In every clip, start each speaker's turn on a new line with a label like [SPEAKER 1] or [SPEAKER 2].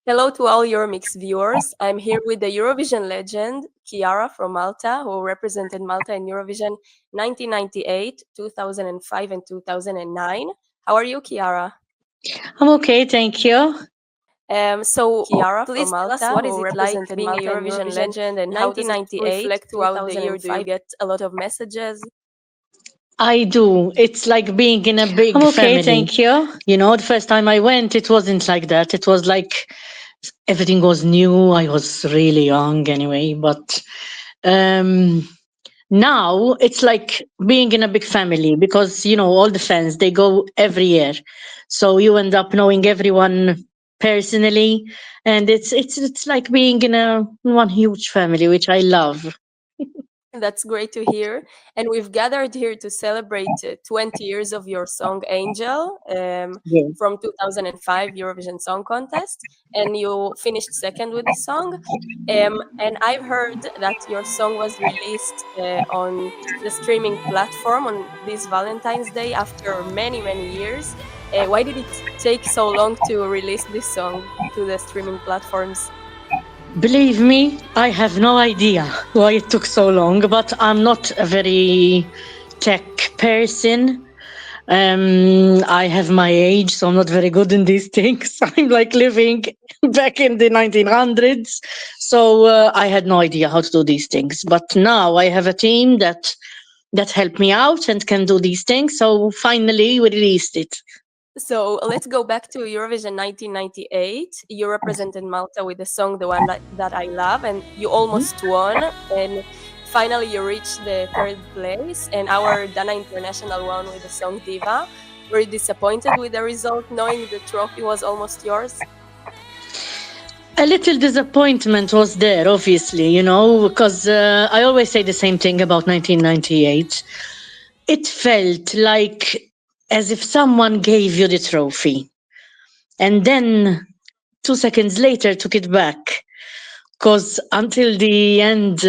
[SPEAKER 1] Hello to all Euromix viewers. I'm here with the Eurovision legend, Chiara from Malta, who represented Malta in Eurovision 1998, 2005, and 2009. How are you, Chiara?
[SPEAKER 2] I'm okay, thank you.
[SPEAKER 1] So
[SPEAKER 3] Chiara
[SPEAKER 1] please
[SPEAKER 3] from
[SPEAKER 1] tell us
[SPEAKER 3] Malta,
[SPEAKER 1] what is
[SPEAKER 3] who
[SPEAKER 1] it like
[SPEAKER 3] represented
[SPEAKER 1] being a
[SPEAKER 3] Malta in
[SPEAKER 1] Eurovision
[SPEAKER 3] Eurovision
[SPEAKER 1] legend and how does it
[SPEAKER 3] 1998,
[SPEAKER 1] reflect throughout the year? Do you
[SPEAKER 3] 2005.
[SPEAKER 1] get a lot of messages?
[SPEAKER 2] I do. It's like being in a big
[SPEAKER 3] I'm okay,
[SPEAKER 2] family.
[SPEAKER 3] thank you.
[SPEAKER 2] You know, the first time I went, it wasn't like that. It was like everything was new. I was really young anyway, but um, now it's like being in a big family because, you know, all the fans, they go every year. So you end up knowing everyone personally, and it's like being in a one huge family, which I love.
[SPEAKER 1] That's great to hear. And we've gathered here to celebrate 20 years of your song Angel
[SPEAKER 2] Yeah.
[SPEAKER 1] from 2005 Eurovision Song Contest. And you finished second with the song. And I've heard that your song was released on the streaming platform on this Valentine's Day after many, many years. Why did it take so long to release this song to the streaming platforms?
[SPEAKER 2] Believe me, I have no idea why it took so long, but I'm not a very tech person. I have my age, so I'm not very good in these things. I'm like living back in the 1900s, so I had no idea how to do these things. But now I have a team that helped me out and can do these things. So finally, we released it.
[SPEAKER 1] So let's go back to Eurovision 1998. You represented Malta with the song "The One That I Love," and you almost won. And finally, you reached the third place. And our Dana International won with the song "Diva." Were you disappointed with the result, knowing the trophy was almost yours?
[SPEAKER 2] A little disappointment was there, obviously, you know, because I always say the same thing about 1998. It felt like as if someone gave you the trophy and then 2 seconds later took it back. Because until the end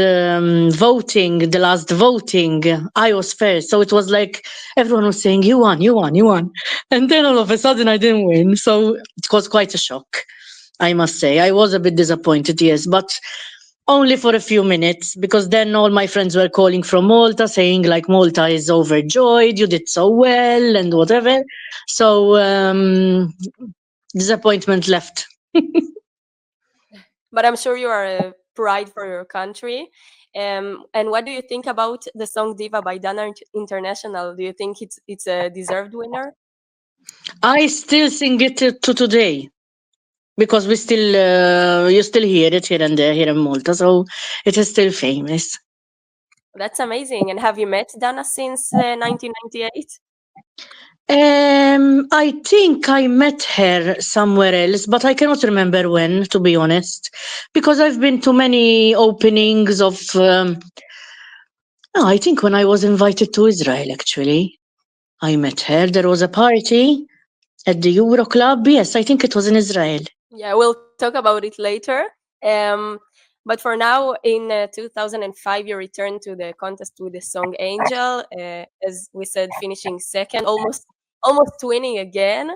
[SPEAKER 2] voting, the last voting, I was first. So it was like everyone was saying, you won, you won, you won. And then all of a sudden I didn't win. So it was quite a shock, I must say. I was a bit disappointed, yes, but only for a few minutes, because then all my friends were calling from Malta saying like Malta is overjoyed, you did so well and whatever. So disappointment left.
[SPEAKER 1] But I'm sure you are a pride for your country. And what do you think about the song "Diva" by Dana International? Do you think it's a deserved winner?
[SPEAKER 2] I still sing it to today because we still you still hear it here and there here in Malta, so it is still famous.
[SPEAKER 1] That's amazing. And have you met Dana since 1998?
[SPEAKER 2] I think I met her somewhere else, but I cannot remember when, to be honest, because I've been to many openings of. No, I think when I was invited to Israel, actually, I met her. There was a party at the Euro Club. Yes, I think it was in Israel.
[SPEAKER 1] Yeah, we'll talk about it later. Um, but for now, in 2005, you returned to the contest with the song "Angel," as we said, finishing second, almost winning again.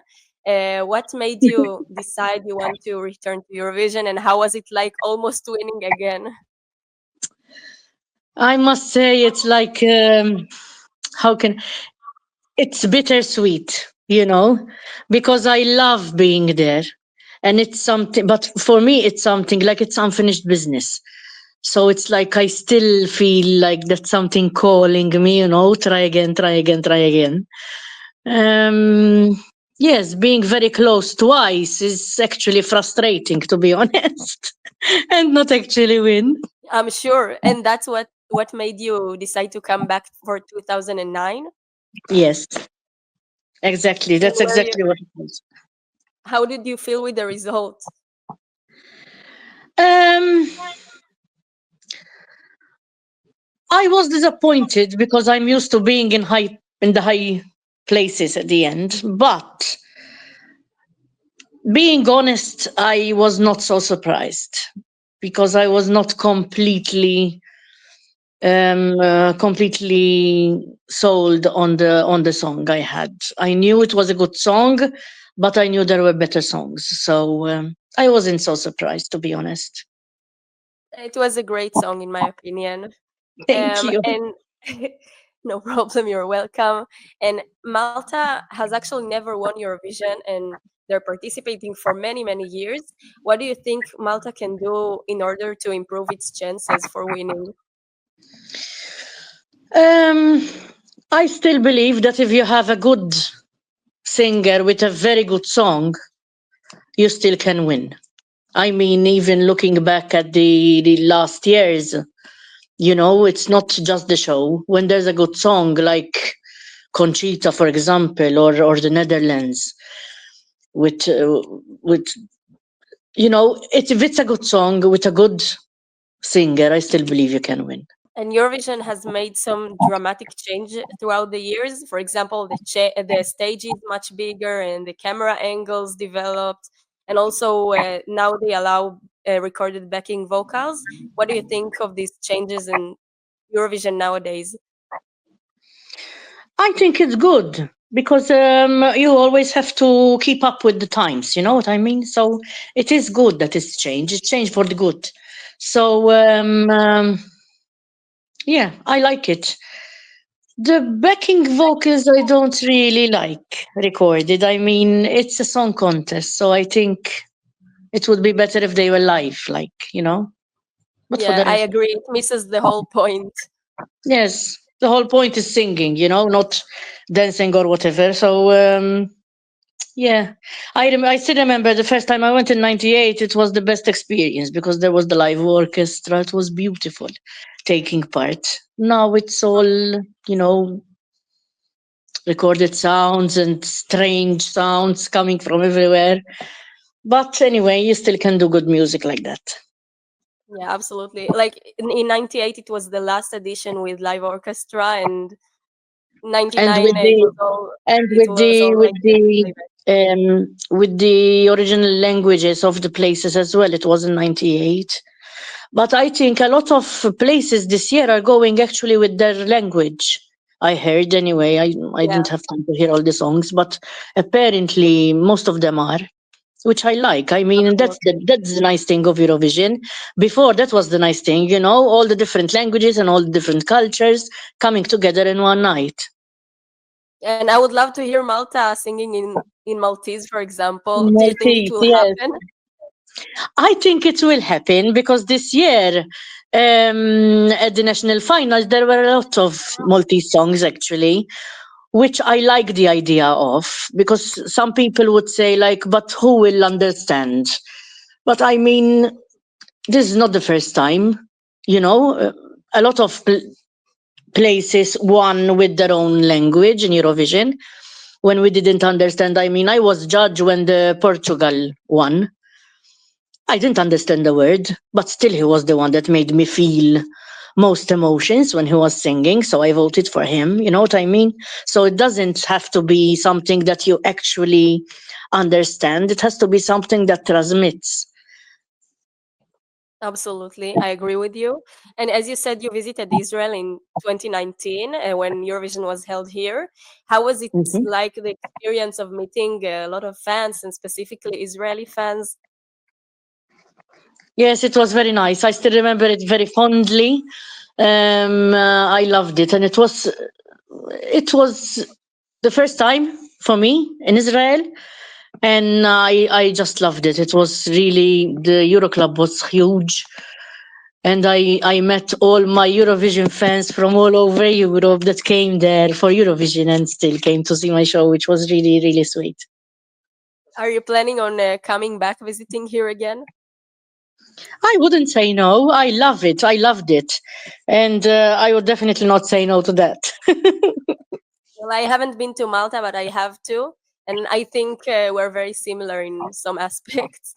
[SPEAKER 1] What made you decide you want to return to Eurovision, and how was it like almost winning again?
[SPEAKER 2] I must say, it's like how can it's bittersweet, you know, because I love being there. And it's something, but for me, it's something like it's unfinished business. So it's like I still feel like that's something calling me, you know, try again, try again, try again. Yes, being very close twice is actually frustrating, to be honest, and not actually win.
[SPEAKER 1] I'm sure, and that's what made you decide to come back for 2009.
[SPEAKER 2] Yes, exactly.
[SPEAKER 1] And
[SPEAKER 2] That's
[SPEAKER 1] were you?
[SPEAKER 2] exactly what it was.
[SPEAKER 1] How did you feel with the result?
[SPEAKER 2] Um, I was disappointed because I'm used to being in the high places at the end, but being honest, I was not so surprised because I was not completely sold on the song I had. I knew it was a good song, but I knew there were better songs, so I wasn't so surprised, to be honest.
[SPEAKER 1] It was a great song, in my opinion.
[SPEAKER 2] Thank you.
[SPEAKER 1] And no problem, you're welcome. And Malta has actually never won Eurovision, and they're participating for many, many years. What do you think Malta can do in order to improve its chances for winning?
[SPEAKER 2] Um, I still believe that if you have a good singer with a very good song, you still can win. I mean, even looking back at the last years, it's not just the show. When there's a good song like Conchita, for example, or the Netherlands, with if it's a good song with a good singer, I still believe you can win.
[SPEAKER 1] And Eurovision has made some dramatic change throughout the years. For example, the stage is much bigger and the camera angles developed. And also now they allow recorded backing vocals. What do you think of these changes in Eurovision nowadays?
[SPEAKER 2] I think it's good because you always have to keep up with the times. You know what I mean? So it is good that it's changed. It's changed for the good. So yeah, I like it. The backing vocals I don't really like recorded. I mean, it's a song contest, so I think it would be better if they were live, But for
[SPEAKER 1] Yeah,
[SPEAKER 2] the
[SPEAKER 1] I
[SPEAKER 2] rest,
[SPEAKER 1] agree. It misses the whole point.
[SPEAKER 2] yes, the whole point is singing, not dancing or whatever. So yeah, I still remember the first time I went in '98. It was the best experience because there was the live orchestra. It was beautiful taking part. Now it's all recorded sounds and strange sounds coming from everywhere. But anyway, you still can do good music like that.
[SPEAKER 1] Yeah, absolutely. Like in 98, it was the last edition with live orchestra, and
[SPEAKER 2] And
[SPEAKER 1] 99,
[SPEAKER 2] with the and
[SPEAKER 1] it was all like playback.
[SPEAKER 2] with the original languages of the places as well, it was in '98. But I think a lot of places this year are going actually with their language. I heard anyway. I
[SPEAKER 1] Yeah,
[SPEAKER 2] didn't have time to hear all the songs, but apparently most of them are, which I like. I mean,
[SPEAKER 1] absolutely.
[SPEAKER 2] that's the nice thing of Eurovision. Before that was the nice thing, all the different languages and all the different cultures coming together in one night.
[SPEAKER 1] And I would love to hear Malta singing in Maltese, for example. Do you think it
[SPEAKER 2] Maltese,
[SPEAKER 1] will
[SPEAKER 2] yes.
[SPEAKER 1] happen?
[SPEAKER 2] I think it will happen because this year, at the national finals, there were a lot of Maltese songs actually, which I like the idea of because some people would say, like, but who will understand? But I mean, this is not the first time, a lot of places won with their own language in Eurovision when we didn't understand. I mean, I was judge when the Portugal won. I didn't understand the word, but still he was the one that made me feel most emotions when he was singing, so I voted for him. You know what I mean? So it doesn't have to be something that you actually understand. It has to be something that transmits.
[SPEAKER 1] Absolutely, I agree with you. And as you said, you visited Israel in 2019 when Eurovision was held here. How was it
[SPEAKER 2] Mhm.
[SPEAKER 1] like the experience of meeting a lot of fans and specifically Israeli fans?
[SPEAKER 2] Yes, it was very nice. I still remember it very fondly. I loved it, and it was the first time for me in Israel, and I just loved it. It was really the Euroclub was huge, and I met all my Eurovision fans from all over Europe that came there for Eurovision and still came to see my show, which was really really sweet.
[SPEAKER 1] Are you planning on coming back visiting here again?
[SPEAKER 2] I wouldn't say no. I love it. I loved it, and I would definitely not say no to that.
[SPEAKER 1] Well, I haven't been to Malta, but I have to, and I think we're very similar in some aspects.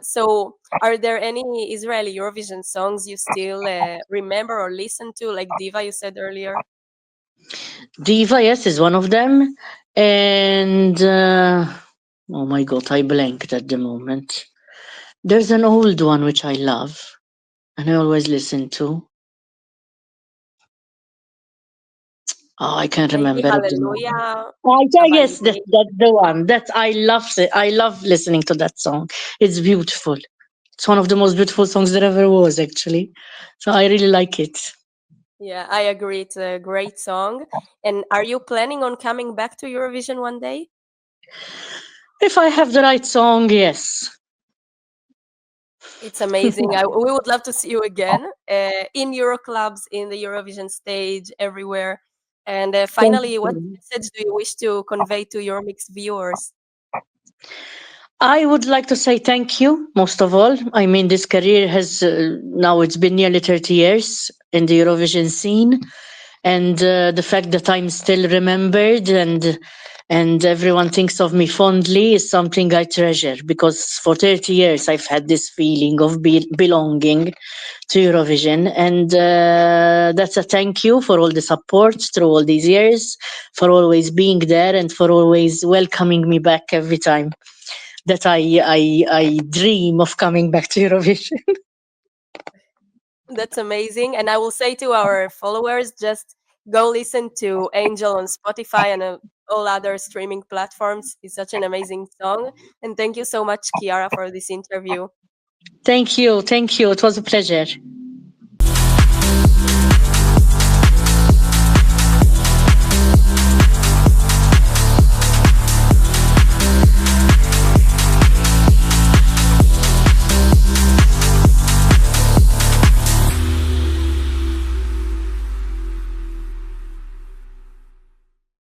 [SPEAKER 1] So, are there any Israeli Eurovision songs you still remember or listen to, like Diva you said earlier?
[SPEAKER 2] Diva, yes, is one of them, and oh my god, I blanked at the moment. There's an old one which I love and I always listen to. Oh, I can't
[SPEAKER 1] Maybe
[SPEAKER 2] remember it.
[SPEAKER 1] Hallelujah.
[SPEAKER 2] Yes,
[SPEAKER 1] אבל
[SPEAKER 2] that's the one. That I love it. I love listening to that song. It's beautiful. It's one of the most beautiful songs there ever was, actually. So I really like it.
[SPEAKER 1] yeah, I agree. It's a great song. And are you planning on coming back to Eurovision one day?
[SPEAKER 2] If I have the right song, yes.
[SPEAKER 1] It's amazing. We would love to see you again in Euro clubs, in the Eurovision stage, everywhere. And finally, what message do you wish to convey to your mixed viewers?
[SPEAKER 2] I would like to say thank you, most of all. I mean, this career has, now it's been nearly 30 years in the Eurovision scene. And the fact that I'm still remembered and everyone thinks of me fondly is something I treasure, because for 30 years I've had this feeling of belonging to Eurovision, and that's a thank you for all the support through all these years, for always being there and for always welcoming me back every time that I dream of coming back to Eurovision.
[SPEAKER 1] That's amazing. And I will say to our followers, just go listen to Angel on Spotify and all other streaming platforms. It's such an amazing song. And thank you so much, Chiara, for this interview.
[SPEAKER 2] Thank you. It was a pleasure.